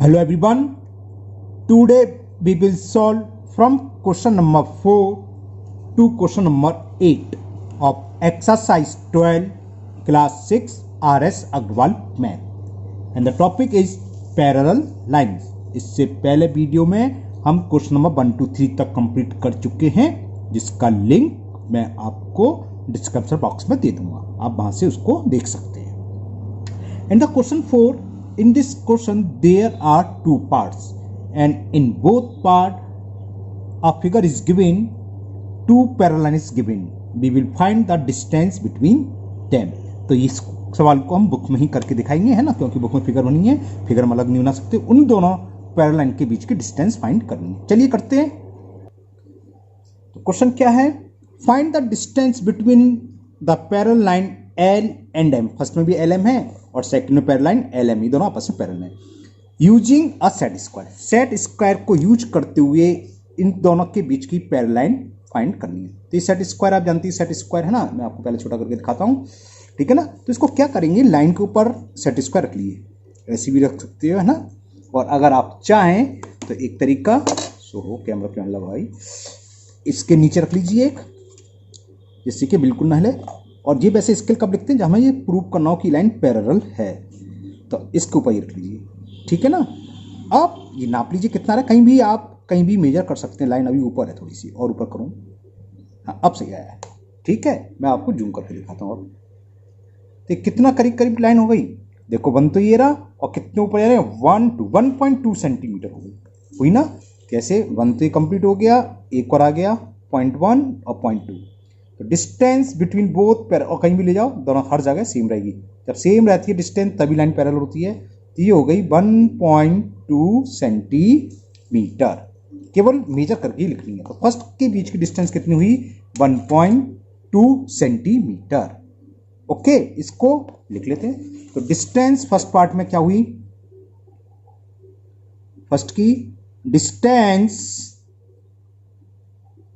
Hello everyone. Today we will solve from question number 4 to question number 8 of exercise 12 class 6 RS Agrawal math and the topic is parallel lines. इससे पहले video में हम question number 1 to 3 तक complete कर चुके हैं जिसका link मैं आपको डिस्क्रिप्शन बॉक्स में दे दूंगा, आप वहां से उसको देख सकते हैं. And the question 4, in this question there are two parts and in both part a figure is given, two parallel lines is given, we will find the distance between them. तो इस सवाल को हम बुक में ही करके दिखाएंगे, है ना, क्योंकि बुक में फिगर बनी है, फिगर में अलग नहीं बना सकते. उन दोनों पैरेलल लाइन के बीच की डिस्टेंस फाइंड करनी है. चलिए करते हैं. तो क्वेश्चन क्या है? Find the distance between the parallel line L and M. First में भी LM है और सेकंड में पैरेलल लाइन LM, ये दोनों आपस में पैरेलल है. Using a set square, set square को यूज करते हुए इन दोनों के बीच की पैरेलल लाइन फाइंड करनी है. तो ये सेट स्क्वायर आप जानती है, सेट स्क्वायर है ना, मैं आपको पहले छोटा करके दिखाता हूँ, ठीक है ना. तो इसको क्या करेंगे, लाइन के ऊपर सेट स्क्वायर रख लिए, ऐसी भी रख सकते हो, है ना. और अगर आप चाहें तो एक तरीका, कैमरा पे लगा भाई, इसके नीचे रख लीजिए एक, जिससे कि बिल्कुल ना हिले. और ये वैसे स्केल कब लिखते हैं, जब हमें ये प्रूव करना हो कि लाइन पैरेलल है, तो इसके ऊपर ये रख लीजिए, ठीक है ना. आप ये नाप लीजिए कितना है, कहीं भी आप कहीं भी मेजर कर सकते हैं. लाइन अभी ऊपर है, थोड़ी सी और ऊपर करूँ, हाँ अब सही आया है, ठीक है. मैं आपको जूम करके दिखाता हूँ. अब तो कितना करीब करीब लाइन हो गई, देखो 1 तो ये रहा और कितने ऊपर जा रहे हैं, 1.2 सेंटीमीटर हो गई, हुई ना. कैसे 1 तो ये कंप्लीट हो गया, एक और आ गया 0.1 और 0.2. तो डिस्टेंस बिटवीन बोथ पैर, और कहीं भी ले जाओ दोनों हर जगह सेम रहेगी. जब सेम रहती है डिस्टेंस तभी लाइन पैरेलल होती है. तो ये हो गई 1.2 सेंटीमीटर. केवल मेजर करके ही लिखनी है. तो फर्स्ट के बीच की डिस्टेंस कितनी हुई, 1.2 सेंटीमीटर. ओके, इसको लिख लेते हैं. तो डिस्टेंस फर्स्ट पार्ट में क्या हुई, फर्स्ट की distance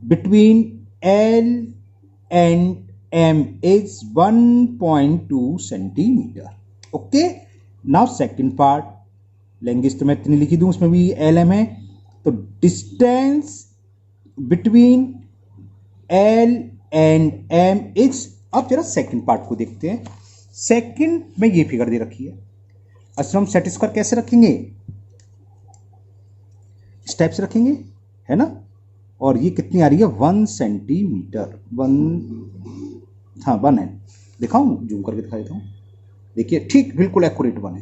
between L and M is 1.2 centimetre. Okay, now second part लेंगे, तो मैं इतनी लिखी दूं, उसमें भी LM है. तो distance between L and M is, अब जरा सेकंड पार्ट को देखते हैं. सेकंड में ये फिगर दे रखी है. अच्छा, हम सेट स्क्वायर कैसे रखेंगे, इस टाइप से रखेंगे, है ना. और ये कितनी आ रही है, 1 सेंटीमीटर. 1 है, दिखाऊं, जूम करके दिखा देता हूँ. देखिए ठीक बिल्कुल एक्यूरेट 1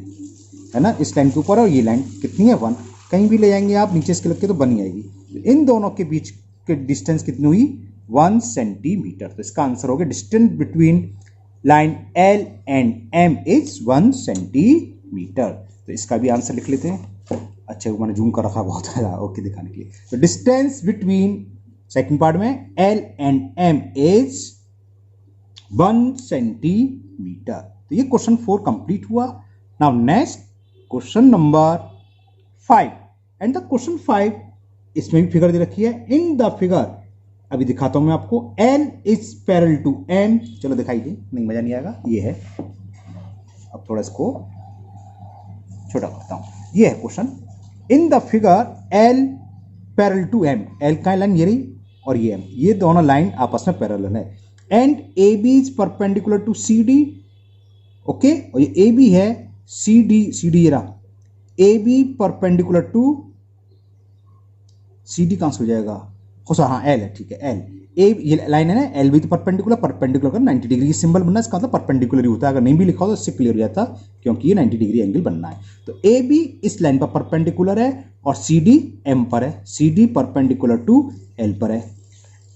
है ना, इस लाइन के ऊपर. और ये लाइन कितनी है, 1. कहीं भी ले जाएंगे आप नीचे इसके लग के तो बनी आएगी. इन दोनों के बीच के डिस्टेंस कितनी हुई, 1 सेंटीमीटर. तो इसका आंसर हो गया distance between line L and M is 1 centimetre. तो इसका भी आंसर लिख लेते हैं. अच्छा, मैंने जूम कर रखा बहुत है, ओके, दिखाने के लिए. तो डिस्टेंस बिटवीन सेकंड पार्ट में L and M is 1 centimetre. तो ये क्वेश्चन 4 कंप्लीट हुआ. Now next question number 5. And the question 5, इसमें भी फिगर दे रखी है. इन द फिगर, अभी दिखाता हूं मैं आपको, L is parallel to M. चलो दिखाइए, नहीं मजा नहीं आएगा. ये है, अब थोड़ा इसको छोटा करता हूं. ये है question. In the figure L parallel to M, L का लाइन ये रही और ये M, ये दोनों लाइन आपस में पैरेलल है. And AB is perpendicular to CD. Okay, और ये AB है, CD ये रहा, AB परपेंडिकुलर टू CD. कहां से हो जाएगा, हाँ L है, ठीक है, L. ये लाइन है ना, L भी तो परपेंडिकुलर कर 90 डिग्री. ये सिंबल बनना है इसका, मतलब परपेंडिकुलर ही होता है. अगर नहीं भी लिखा हो तो इससे क्लियर हो जाता, क्योंकि ये 90 डिग्री एंगल बनना है. तो AB इस लाइन पर परपेंडिकुलर है और CD M पर है. CD परपेंडिकुलर टू L पर है.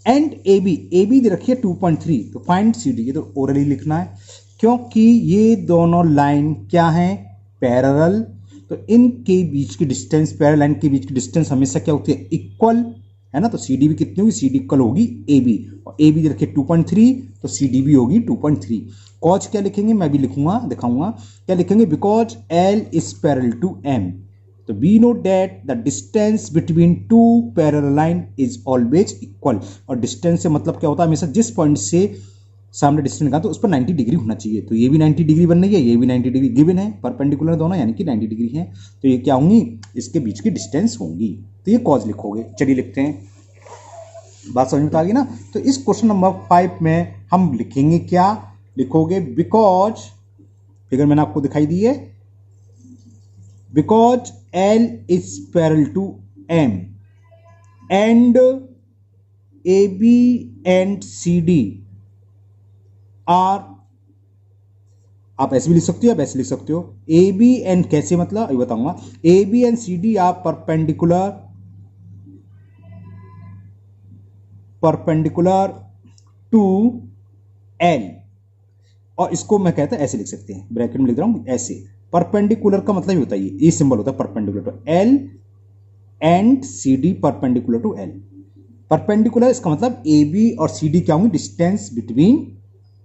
एंड AB दे रखी है 2.3. तो फाइंड CD, ये तो ओरली लिखना है क्योंकि ये दोनों लाइन क्या है, पैरेलल. तो इनके बीच की डिस्टेंस, पैरेलल लाइन के बीच की डिस्टेंस हमेशा क्या होती है, इक्वल, है ना. तो CD भी कितनी होगी, CD इक्वल होगी AB, और AB दे रखी है 2.3, तो CD भी होगी 2.3. कॉज क्या लिखेंगे, मैं भी लिखूंगा, दिखाऊंगा क्या लिखेंगे, because L is parallel to M. तो we know that the distance between two parallel line is always equal. और डिस्टेंस से मतलब क्या होता है, हमेशा जिस पॉइंट से सामने डिस्टेंस निकाल तो उस पर 90 डिग्री होना चाहिए। तो ये भी 90 डिग्री बन रही है, ये भी 90 डिग्री गिवन है, परपेंडिकुलर दोनों यानी कि 90 डिग्री है। तो ये क्या होंगी, इसके बीच की डिस्टेंस होंगी। तो ये कॉज लिखोगे। चलिए लिखते हैं, बात समझ में आ गई ना। तो इस क्वेश्चन नंबर 5 में हम लिखेंगे क्या, लिखोगे बिकॉज, फिगर मैंने आपको दिखाई दी है, because L is parallel to M and AB and CD are, आप ऐसे भी लिख सकते हो आप ऐसे लिख सकते हो, AB एंड कैसे, मतलब ये बताऊंगा, AB and CD are perpendicular to L, और इसको मैं कहता ऐसे लिख सकते हैं, ब्रैकेट में लिख रहा हूं ऐसे। परपेंडिकुलर का मतलब ये होता है, ये सिंबल होता है perpendicular to L and CD perpendicular to L। Perpendicular इसका मतलब AB और CD क्या होंगे, distance between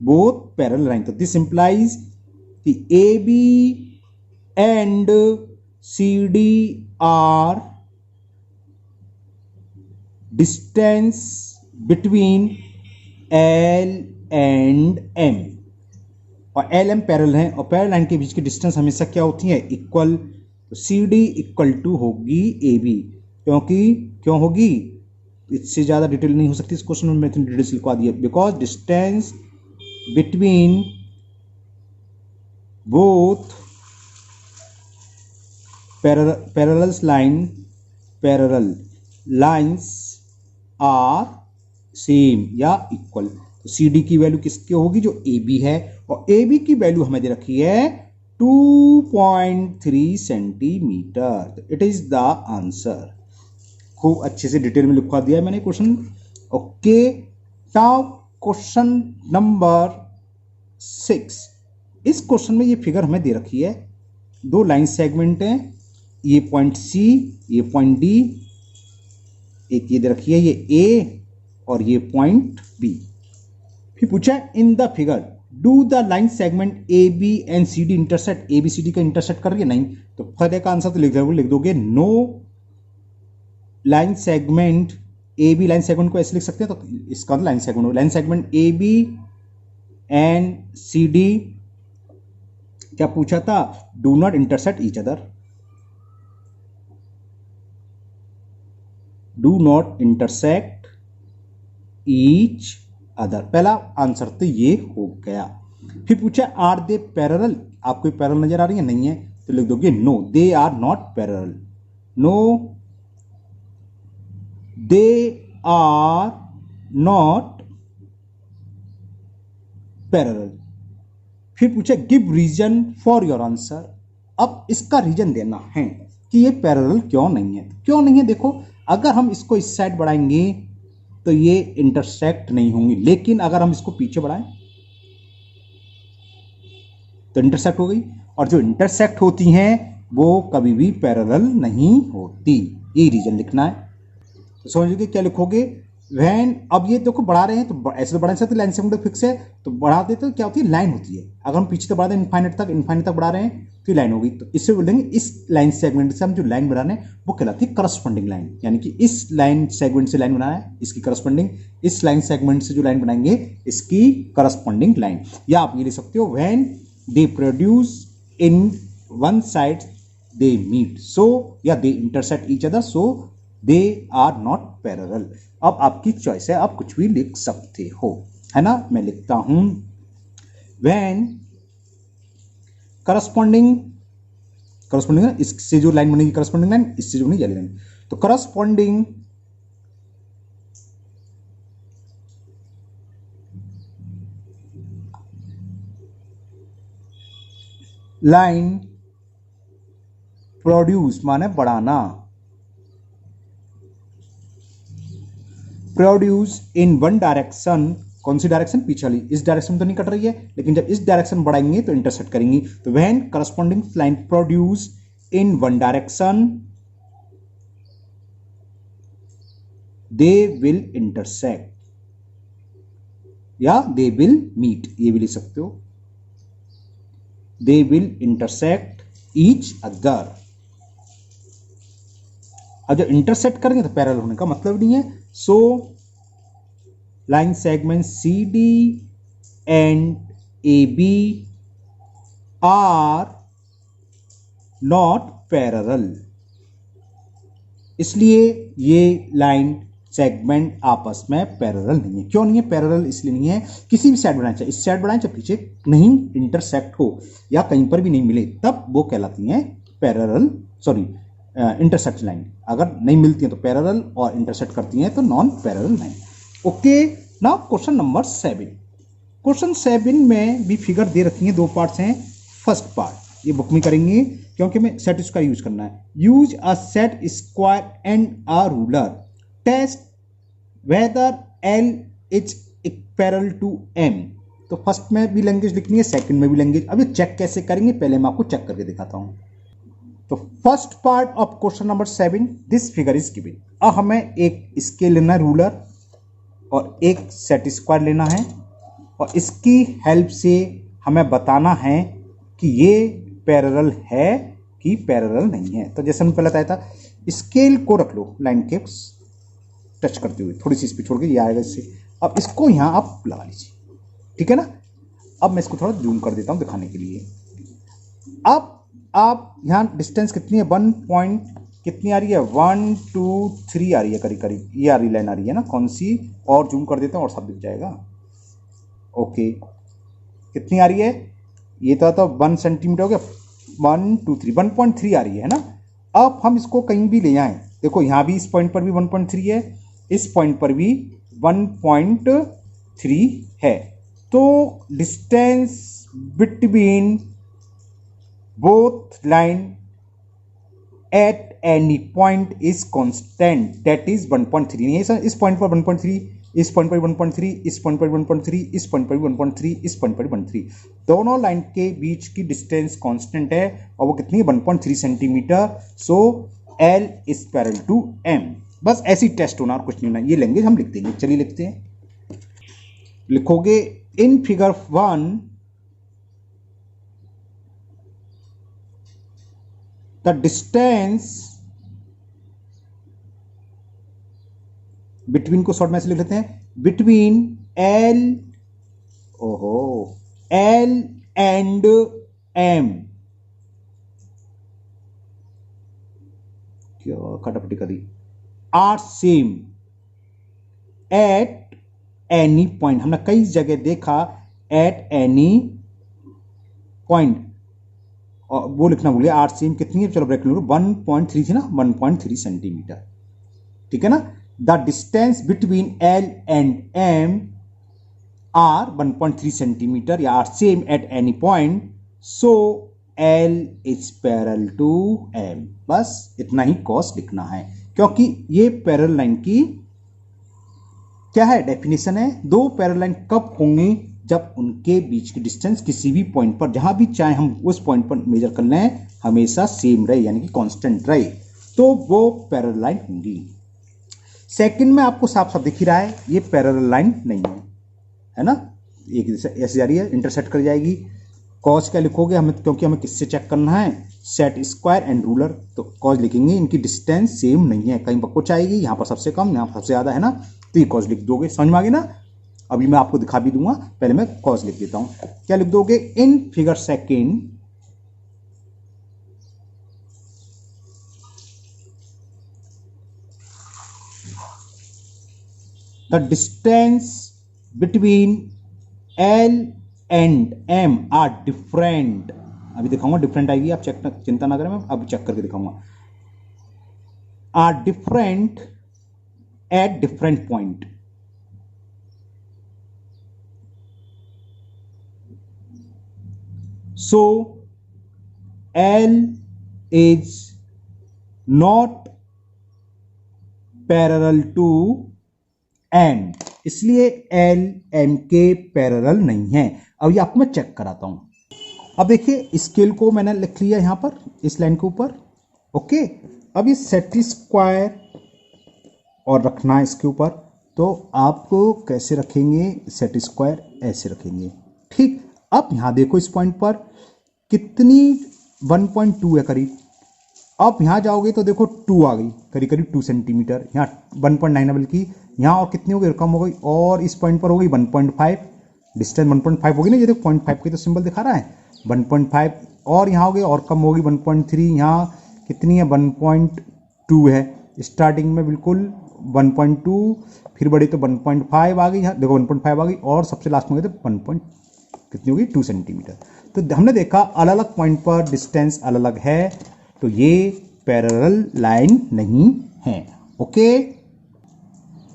both parallel line. तो दिस इंप्लाइज कि AB and CD are distance between L and M, और L M पैरेलल हैं, और पैरेलल लाइन के बीच की डिस्टेंस हमेशा क्या होती है, इक्वल। तो CD इक्वल टू होगी AB, क्यों होगी, इससे ज्यादा डिटेल नहीं हो सकती इस क्वेश्चन में, मैं डिटेल्स लिखवा दिया। Because distance between both parallel lines are same या इक्वल। तो CD की वैल्यू किसकी होगी, जो AB है, और AB की वैल्यू हमें दे रखी है 2.3 centimetre. It is the answer. खूब अच्छे से डिटेल में लिखवा दिया है मैंने question. Okay, now question number 6। इस क्वेश्चन में ये फिगर हमें दे रखी है, दो लाइन सेगमेंट हैं, ये पॉइंट C, ये पॉइंट D, एक ये दे रखी है ये A और ये पॉइंट B। फिर पूछा इन the figure do the line segment AB and CD intersect, ABCD का इंटरसेक्ट कर रही है, नहीं। तो फर्दर का आंसर तो लिख दोगे no line segment AB, line segment को ऐसे लिख सकते हैं, तो इसका line segment AB and CD क्या पूछा था, do not intersect each other, do not intersect each other. पहला आंसर तो ये हो गया। फिर पूछा आर दे पैरेलल, आपको पैरेलल नजर आ रही है, नहीं है, तो लिख दोगे no they are not parallel, no they are not parallel. फिर पूछा give reason for your answer, अब इसका रीजन देना है कि ये पैरेलल क्यों नहीं है। क्यों नहीं है, देखो अगर हम इसको इस साइड बढ़ाएंगे तो ये इंटरसेक्ट नहीं होंगी, लेकिन अगर हम इसको पीछे बढ़ाएं तो इंटरसेक्ट हो गई, और जो इंटरसेक्ट होती हैं वो कभी भी पैरेलल नहीं होती। यही रीजन लिखना है। तो समझिए क्या लिखोगे, वैन, अब ये देखो बढ़ा रहे हैं तो ऐसे तो बढ़ा सकते, लाइन सेगमेंट फिक्स है तो बढ़ा देते तो क्या होती है, लाइन होती है। अगर हम पीछे तक बढ़ा दें इनफाइनाइट तक बढ़ा रहे हैं तो लाइन होगी। तो इससे बोलेंगे इस लाइन सेगमेंट से हम जो लाइन बना रहे हैं वो कहलाती है करस्पॉन्डिंग लाइन, यानी कि इस लाइन सेगमेंट से लाइन बनाना है इसकी करस्पॉन्डिंग, इस लाइन सेगमेंट से जो लाइन बनाएंगे इसकी करस्पॉन्डिंग लाइन। या आप ये लिख सकते हो when they produce in one side they meet, so या they intersect each other, so they are not parallel. अब आपकी चॉइस है, आप कुछ भी लिख सकते हो, है ना। मैं लिखता हूं व्हेन करस्पॉन्डिंग ना, इससे जो लाइन बनेगी करस्पॉन्डिंग लाइन, इससे जो बनेगी लाइन, तो करस्पॉन्डिंग लाइन प्रोड्यूस माने बढ़ाना, प्रोड्यूस इन वन डायरेक्शन, कौन सी डायरेक्शन, पीछे वाली, इस डायरेक्शन तो नहीं कट रही है, लेकिन जब इस डायरेक्शन बढ़ाएंगे तो इंटरसेक्ट करेंगी। तो when corresponding line produce in one direction they will intersect या दे विल मीट, ये भी लिख सकते हो, they will intersect each other. अब जब इंटरसेक्ट करेंगे तो पैरेलल होने का मतलब नहीं है। So line segment CD and AB are not parallel। इसलिए ये लाइन सेगमेंट आपस में पैरेलल नहीं है। क्यों नहीं है पैरेलल? इसलिए नहीं है, किसी भी साइड बनाए, चाहे इस साइड बनाए चाहे पीछे, नहीं इंटरसेक्ट हो या कहीं पर भी नहीं मिले तब वो कहलाती हैं पैरेलल, सॉरी इंटरसेक्ट लाइन। अगर नहीं मिलती है तो पैरेलल और इंटरसेक्ट करती हैं तो non parallel line. Okay, now question number 7। Question 7 में भी फिगर दे रखी हैं, दो पार्ट्स हैं। फर्स्ट पार्ट ये बुक में करेंगे क्योंकि हमें सेट स्क्वायर यूज करना है। Use a set square and a ruler, test whether L is equal to M। तो फर्स्ट में भी लैंग्वेज लिखनी है, सेकंड में भी लैंग्वेज। अब ये चेक कैसे करेंगे पहले मैं आपको चेक करके दिखाता हूं। तो first part of question number 7, this figure is given. अब हमें एक स्केल लेना है रूलर और एक सेट स्क्वायर लेना है और इसकी हेल्प से हमें बताना है कि ये पैरेलल है कि पैरेलल नहीं है। तो जैसे हमने पहले बताया था, स्केल को रख लो लाइन के टच करते हुए, थोड़ी सी स्पीड छोड़ के, ये आएगा इससे। अब इसको यहाँ आप लगा लीजिए, ठीक है ना। अब मैं इसको थोड़ा जूम कर देता हूँ दिखाने के लिए। अब आप यहाँ डिस्टेंस कितनी है, 1 पॉइंट कितनी आ रही है, 1 2 3 आ रही है करीब करीब, ये आ रही लाइन आ रही है ना, कौन सी, और जूम कर देता हूँ और सब दिख जाएगा। ओके, कितनी आ रही है, ये तो 1 सेंटीमीटर हो गया, 1 2 3 1.3 आ रही है ना। अब हम इसको कहीं भी ले आए, देखो यहाँ भी इस पॉइंट पर भी 1.3 है, इस पॉइंट पर भी 1.3 है। तो distance between both line at any point is constant, that is 1.3। नहीं है सर, इस पॉइंट पर 1.3, इस पॉइंट पर 1.3, इस पॉइंट पर 1.3, इस पॉइंट पर 1.3, इस पॉइंट पर 1.3, दोनों लाइन के बीच की डिस्टेंस कांस्टेंट है और वो कितनी है, 1.3 centimetre. So L is parallel to M। बस ऐसी टेस्ट होना और कुछ नहीं होना। ये लैंग्वेज हम लिख देंगे, चलिए लिखते हैं। लिखोगे in figure 1 the distance between को शॉर्ट में से लिख लेते हैं, बिटवीन L एंड M, क्या खटापटी करी, are same at any point. हमने कई जगह देखा एट एनी पॉइंट, और वो लिखना भूलिए, आर सेम कितनी है, चलो ब्रेक लो, 1.3 थी ना, 1.3 सेंटीमीटर, ठीक है ना। The distance between L and M are 1.3 centimetre या are same at any point, so L is parallel to M। बस इतना ही कॉस लिखना है, क्योंकि ये पैरेलल लाइन की क्या है, डेफिनेशन है। दो पैरेलल लाइन कब होंगी, जब उनके बीच की डिस्टेंस किसी भी पॉइंट पर, जहां भी चाहे हम उस पॉइंट पर मेजर कर लें, हमेशा सेम रहे, यानी कि कांस्टेंट रहे, तो वो पैरेलल लाइन होंगी। सेकंड में आपको साफ साफ दिख ही रहा है, ये पैरेलल लाइन नहीं है ना, एक ऐसे जा रही है, इंटरसेक्ट कर जाएगी। कॉस क्या लिखोगे हमें, क्योंकि हमें किससे चेक करना है, सेट स्क्वायर एंड रूलर, तो कॉस लिखेंगे, इनकी डिस्टेंस सेम नहीं है, कहीं पर कुछ आएगी, यहाँ पर सबसे कम, यहाँ पर सबसे ज़्यादा है ना, तो ये कॉस लिख दोगे। समझ में आ गई ना। अभी मैं आपको दिखा भी दूंगा, पहले मैं कॉस लिख देता हूँ। क्या लिख दोगे, in figure second the distance between L and M are different. अभी दिखाऊंगा, डिफरेंट आएगी, आप चिंता ना करें, मैं अभी चेक करके दिखाऊंगा। Are different at different point, so L is not parallel to M, इसलिए L M के पैरेलल नहीं है। अब ये आपको मैं चेक कराता हूं। अब देखिए, स्केल को मैंने लिख लिया यहां पर, इस लाइन के ऊपर। ओके, अब ये सेट स्क्वायर और रखना है इसके ऊपर, तो आपको कैसे रखेंगे, सेट स्क्वायर ऐसे रखेंगे, ठीक। अब यहां देखो, इस पॉइंट पर कितनी 1.2 है करीब। अब यहाँ जाओगे तो देखो 2 आ गई, करीब करीब 2 सेंटीमीटर। यहाँ 1.9 है, बल्कि यहाँ और कितनी हो गई, कम हो गई, और इस पॉइंट पर हो गई 1.5, डिस्टेंस 1.5 होगी ना, ये देखो 0.5 की तो सिंबल दिखा रहा है 1.5, और यहाँ हो गई और कम होगी 1.3, यहाँ कितनी है 1.2 है, स्टार्टिंग में बिल्कुल 1.2, फिर बढ़ी तो 1.5 आ गई, यहाँ देखो 1.5 आ गई, और सबसे लास्ट में गए तो 1. कितनी होगी 2 सेंटीमीटर। तो हमने देखा अलग अलग पॉइंट पर डिस्टेंस अलग अलग है, तो ये पैरेलल लाइन नहीं है। Okay,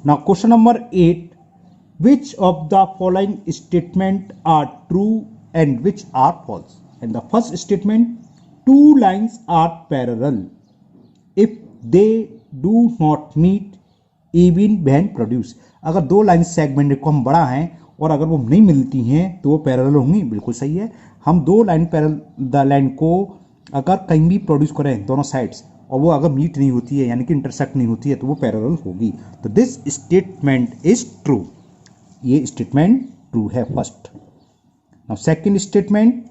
now question number 8, which of the following statement are true and which are false? And the first statement, two lines are parallel if they do not meet even when produced. अगर दो line segment को हम बड़ा हैं और अगर वो नहीं मिलती हैं तो वो पैरेलल होंगी, बिल्कुल सही है। हम दो लाइन को अगर कहीं भी प्रोड्यूस करें दोनों साइड्स और वो अगर मीट नहीं होती है यानी कि इंटरसेक्ट नहीं होती है तो वो पैरेलल होगी। तो दिस स्टेटमेंट इज ट्रू, ये स्टेटमेंट ट्रू है first. Now second statement,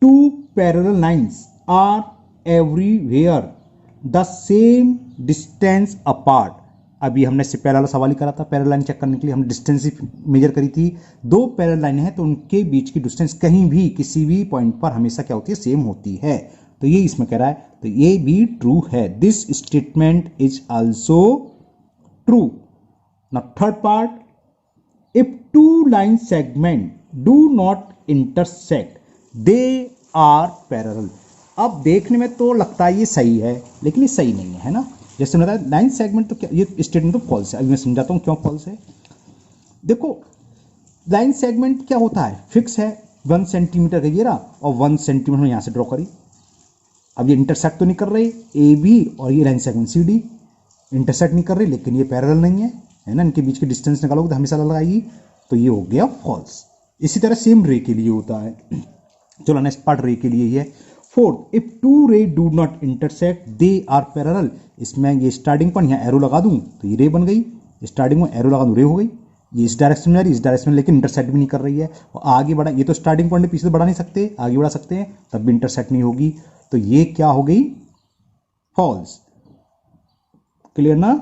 two parallel lines are everywhere the same distance apart. अभी हमने इससे पहला सवाल ही करा था, पैरेलल लाइन चेक करने के लिए हमने डिस्टेंस ही मेजर करी थी। दो पैरेलल लाइन है तो उनके बीच की डिस्टेंस कहीं भी किसी भी पॉइंट पर हमेशा क्या होती है, सेम होती है। तो ये इसमें कह रहा है, तो ये भी ट्रू है। This statement is also true. Now third part, if two line segment do not intersect they are parallel। अब देखने में तो लगता है ये सही है लेकिन ये सही नहीं है ना। जैसे मैंने बताया लाइन सेगमेंट तो क्या, ये स्टेटमेंट तो फॉल्स है। अभी मैं समझाता हूँ क्यों फॉल्स है। देखो लाइन सेगमेंट क्या होता है, फिक्स है 1 सेंटीमीटर का ये रहा और 1 सेंटीमीटर यहाँ से ड्रॉ करी। अब ये इंटरसेक्ट तो नहीं कर रही ए बी और ये line segment C D intersect नहीं कर रही, लेकिन ये पैरेलल नहीं है ना, इनके बीच की डिस्टेंस निकालोगे तो हमेशा अलग आएगी, तो ये हो गया फॉल्स। इसी तरह सेम रे के लिए होता है। चलो नेक्स्ट पार्ट रे के लिए ही है। Fourth, if two ray do not intersect they are parallel. इसमें ये स्टार्टिंग पॉइंट यहाँ एरो लगा दूं तो ये रे बन गई, स्टार्टिंग में एरो लगा दूं रे हो गई। ये इस डायरेक्शन में जा रही है, इस डायरेक्शन में, लेकिन इंटरसेक्ट भी नहीं कर रही है। और आगे बढ़ा, ये तो स्टार्टिंग पॉइंट पीछे तो बढ़ा नहीं सकते, आगे बढ़ा सकते हैं तब भी इंटरसेक्ट नहीं होगी, तो ये क्या हो गई, फॉल्स। क्लियर ना।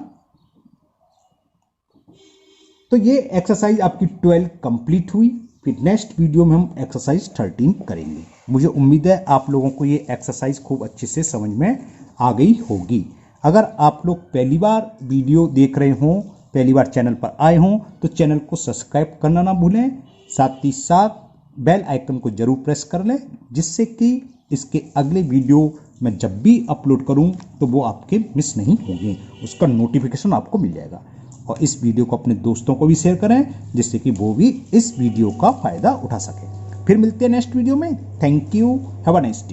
तो ये एक्सरसाइज आपकी 12 कंप्लीट हुई। फिर नेक्स्ट वीडियो में हम एक्सरसाइज 13 करेंगे। मुझे उम्मीद है आप लोगों को ये एक्सरसाइज खूब अच्छे से समझ में आ गई होगी। अगर आप लोग पहली बार वीडियो देख रहे हों, पहली बार चैनल पर आए हों, तो चैनल को सब्सक्राइब करना ना भूलें, साथ ही साथ बेल आइकन को जरूर प्रेस कर लें, जिससे कि इसके अगले वीडियो मैं जब भी अपलोड करूं तो वो आपके मिस नहीं होंगे, उसका नोटिफिकेशन आपको मिल जाएगा। और इस वीडियो को अपने दोस्तों को भी शेयर करें जिससे कि वो भी इस वीडियो का फायदा उठा सके। फिर मिलते हैं नेक्स्ट वीडियो में। Thank you, have a nice day.